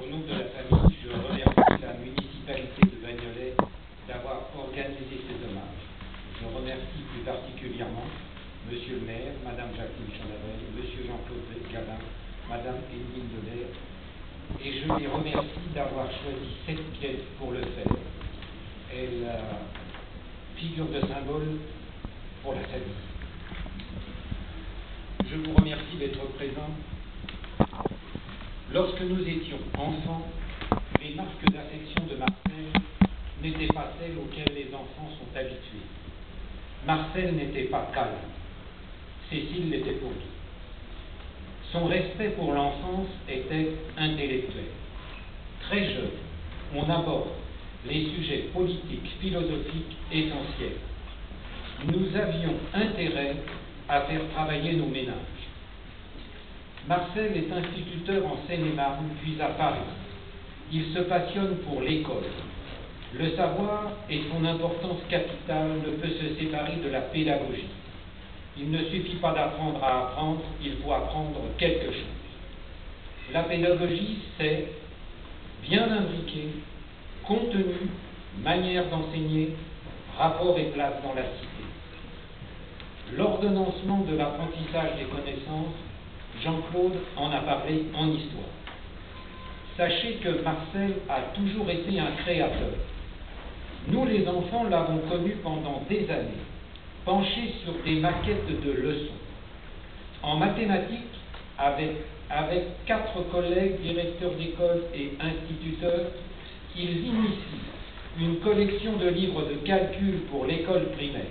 Au nom de la famille, je remercie la municipalité de Bagnolet d'avoir organisé ces hommages. Je remercie plus particulièrement Monsieur le maire, Madame Jacqueline Chandavel, Monsieur Jean-Claude Gabin, Madame Émile Delair, et je les remercie d'avoir choisi cette pièce pour le faire. Elle figure de symbole pour la famille. Je vous remercie d'être présents. Lorsque nous étions enfants, les marques d'affection de Marcel n'étaient pas celles auxquelles les enfants sont habitués. Marcel n'était pas calme. Cécile l'était pour lui. Son respect pour l'enfance était intellectuel. Très jeune, on aborde les sujets politiques, philosophiques essentiels. Nous avions intérêt à faire travailler nos ménages. Marcel est instituteur en Seine-et-Marne, puis à Paris. Il se passionne pour l'école. Le savoir et son importance capitale ne peut se séparer de la pédagogie. Il ne suffit pas d'apprendre à apprendre, il faut apprendre quelque chose. La pédagogie, c'est bien imbriqué, contenu, manière d'enseigner, rapport et place dans la cité. L'ordonnancement de l'apprentissage des connaissances, Jean-Claude en a parlé en histoire. Sachez que Marcel a toujours été un créateur. Nous, les enfants, l'avons connu pendant des années, penché sur des maquettes de leçons. En mathématiques, avec 4 collègues, directeurs d'école et instituteurs, ils initient une collection de livres de calcul pour l'école primaire.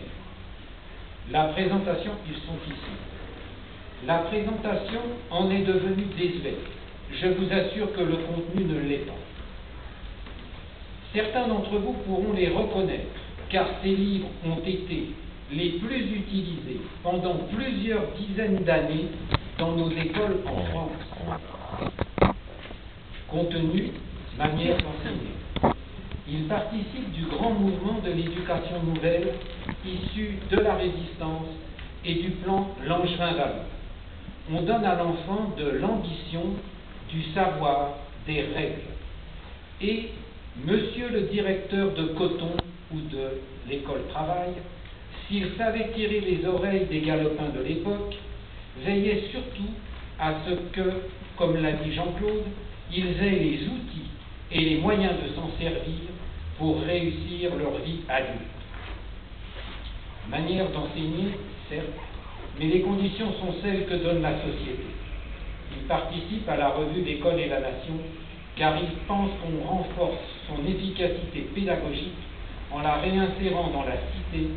La présentation, ils sont ici. La présentation en est devenue désuète. Je vous assure que le contenu ne l'est pas. Certains d'entre vous pourront les reconnaître, car ces livres ont été les plus utilisés pendant plusieurs dizaines d'années dans nos écoles en France. Contenu, manière d'enseigner. Ils participent du grand mouvement de l'éducation nouvelle issu de la résistance et du plan Langevin-Vallon. On donne à l'enfant de l'ambition, du savoir, des règles. Et monsieur le directeur de Coton ou de l'école Travail, s'il savait tirer les oreilles des galopins de l'époque, veillait surtout à ce que, comme l'a dit Jean-Claude, ils aient les outils et les moyens de s'en servir pour réussir leur vie adulte. Manière d'enseigner, certes, mais les conditions sont celles que donne la société. Il participe à la revue L'École et la Nation, car il pense qu'on renforce son efficacité pédagogique en la réinsérant dans la cité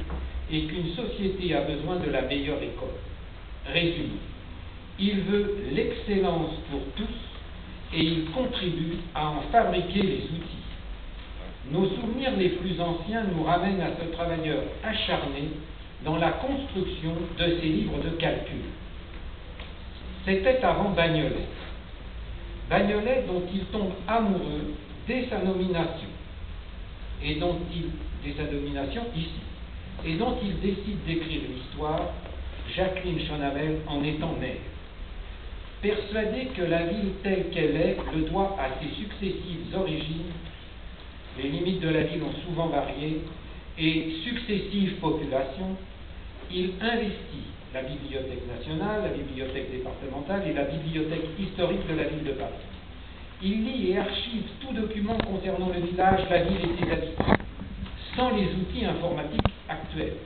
et qu'une société a besoin de la meilleure école. Résumé, il veut l'excellence pour tous et il contribue à en fabriquer les outils. Nos souvenirs les plus anciens nous ramènent à ce travailleur acharné dans la construction de ces livres de calcul. C'était avant Bagnolet. Bagnolet dont il tombe amoureux dès sa nomination, ici, et dont il décide d'écrire l'histoire, Jacqueline Chandavel en étant mère. Persuadé que la ville telle qu'elle est le doit à ses successives origines, les limites de la ville ont souvent varié, et successives populations, il investit la Bibliothèque nationale, la Bibliothèque départementale et la Bibliothèque historique de la ville de Paris. Il lit et archive tout document concernant le village, la ville et ses habitants, sans les outils informatiques actuels.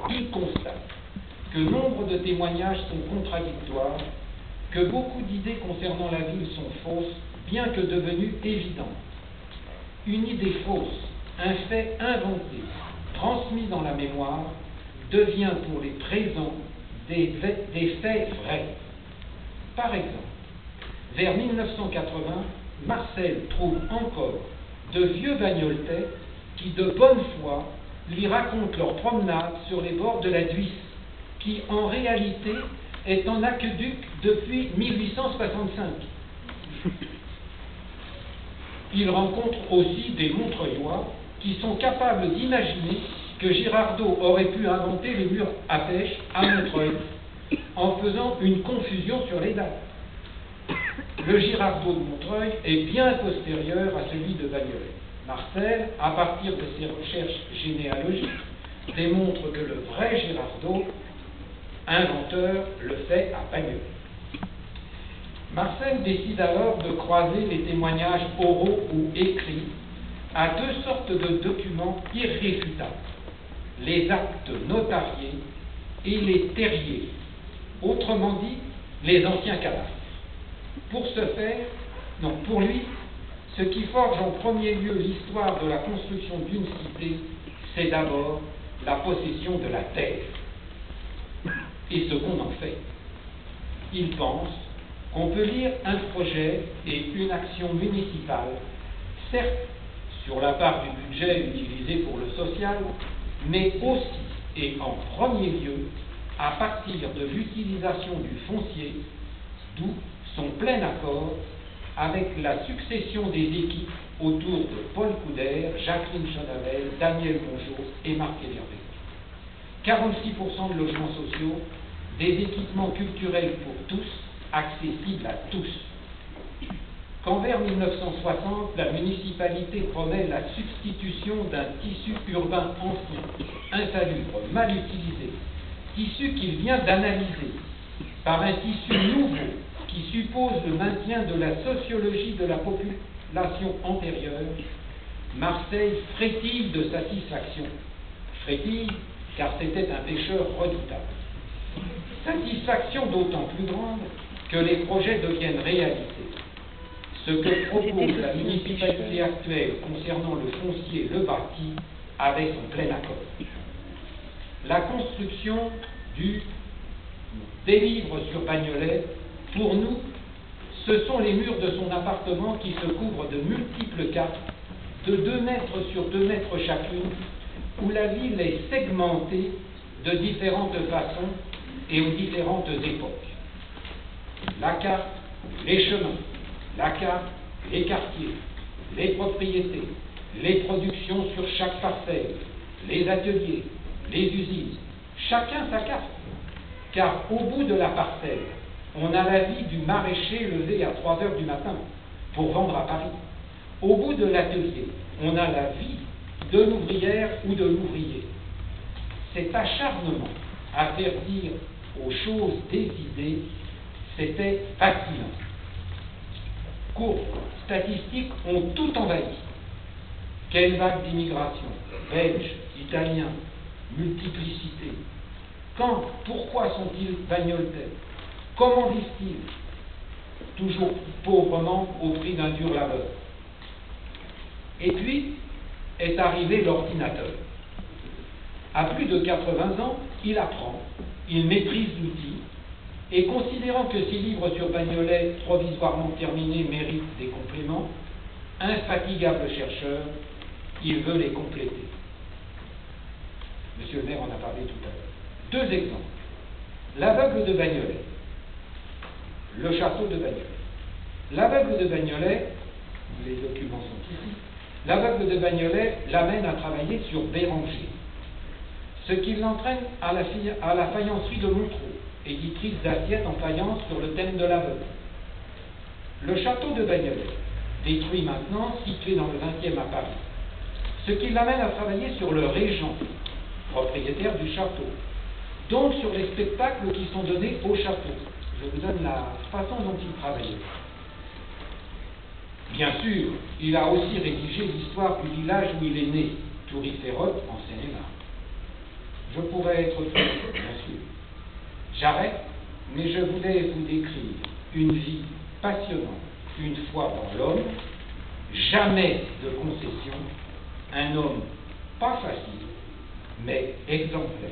Il constate que nombre de témoignages sont contradictoires, que beaucoup d'idées concernant la ville sont fausses, bien que devenues évidentes. Une idée fausse, un fait inventé, transmis dans la mémoire, devient pour les présents des faits vrais. Par exemple, vers 1980, Marcel trouve encore de vieux Bagnoltais qui, de bonne foi, lui racontent leur promenade sur les bords de la Dhuisse, qui en réalité est en aqueduc depuis 1865. Il rencontre aussi des Montreuillois qui sont capables d'imaginer que Girardot aurait pu inventer les murs à pêche à Montreuil en faisant une confusion sur les dates. le Girardot de Montreuil est bien postérieur à celui de Bagnolet. Marcel, à partir de ses recherches généalogiques, démontre que le vrai Girardot, inventeur, le fait à Bagnolet. Marcel décide alors de croiser les témoignages oraux ou écrits à deux sortes de documents irréfutables, les actes notariés et les terriers, autrement dit, les anciens cadastres. Pour lui, ce qui forge en premier lieu l'histoire de la construction d'une cité, c'est d'abord la possession de la terre et ce qu'on en fait. Il pense qu'on peut lire un projet et une action municipale, certes sur la part du budget utilisé pour le social, mais aussi et en premier lieu à partir de l'utilisation du foncier, d'où son plein accord avec la succession des équipes autour de Paul Couder, Jacqueline Chonavel, Daniel Mongeau et Marc Hébervé. 46% de logements sociaux, des équipements culturels pour tous, accessibles à tous. Quand vers 1960, la municipalité promet la substitution d'un tissu urbain ancien, insalubre, mal utilisé, tissu qu'il vient d'analyser, par un tissu nouveau qui suppose le maintien de la sociologie de la population antérieure, Marseille frétille de satisfaction. Frétille car c'était un pêcheur redoutable. Satisfaction d'autant plus grande que les projets deviennent réalité. Ce que propose la municipalité actuelle concernant le foncier, le bâti, avait son plein accord. La construction des livres sur Bagnolet, pour nous, ce sont les murs de son appartement qui se couvrent de multiples cartes, de 2 mètres sur 2 mètres chacune, où la ville est segmentée de différentes façons et aux différentes époques. La carte, les chemins, la carte, les quartiers, les propriétés, les productions sur chaque parcelle, les ateliers, les usines, chacun sa carte. Car au bout de la parcelle, on a la vie du maraîcher levé à 3 heures du matin pour vendre à Paris. Au bout de l'atelier, on a la vie de l'ouvrière ou de l'ouvrier. Cet acharnement à faire dire aux choses des idées, c'était fascinant. Courbes, statistiques ont tout envahi. Quelle vague d'immigration, belges, italiens, multiplicité. Quand, pourquoi sont-ils bagnoltais? Comment vivent-ils? Toujours pauvrement au prix d'un dur labeur. Et puis est arrivé l'ordinateur. À plus de 80 ans, il apprend, il maîtrise l'outil, et considérant que ses livres sur Bagnolet, provisoirement terminés, méritent des compléments, infatigable chercheur, il veut les compléter. Monsieur le maire en a parlé tout à l'heure. 2 exemples. L'aveugle de Bagnolet, le château de Bagnolet. L'aveugle de Bagnolet, les documents sont ici, l'aveugle de Bagnolet l'amène à travailler sur Béranger, ce qui l'entraîne à la faïencerie de Montreux, éditrice d'assiettes en faïence sur le thème de l'aveugle. Le château de Bagnolet, détruit maintenant, situé dans le 20e à Paris, ce qui l'amène à travailler sur le régent, propriétaire du château, donc sur les spectacles qui sont donnés au château. Je vous donne la façon dont il travaillait. Bien sûr, il a aussi rédigé l'histoire du village où il est né, Toury-Férotte, en Seine-et-Marne. Je pourrais être plus, bien sûr. J'arrête, mais je voulais vous décrire une vie passionnante, une foi dans l'homme, jamais de concession, un homme pas facile, mais exemplaire.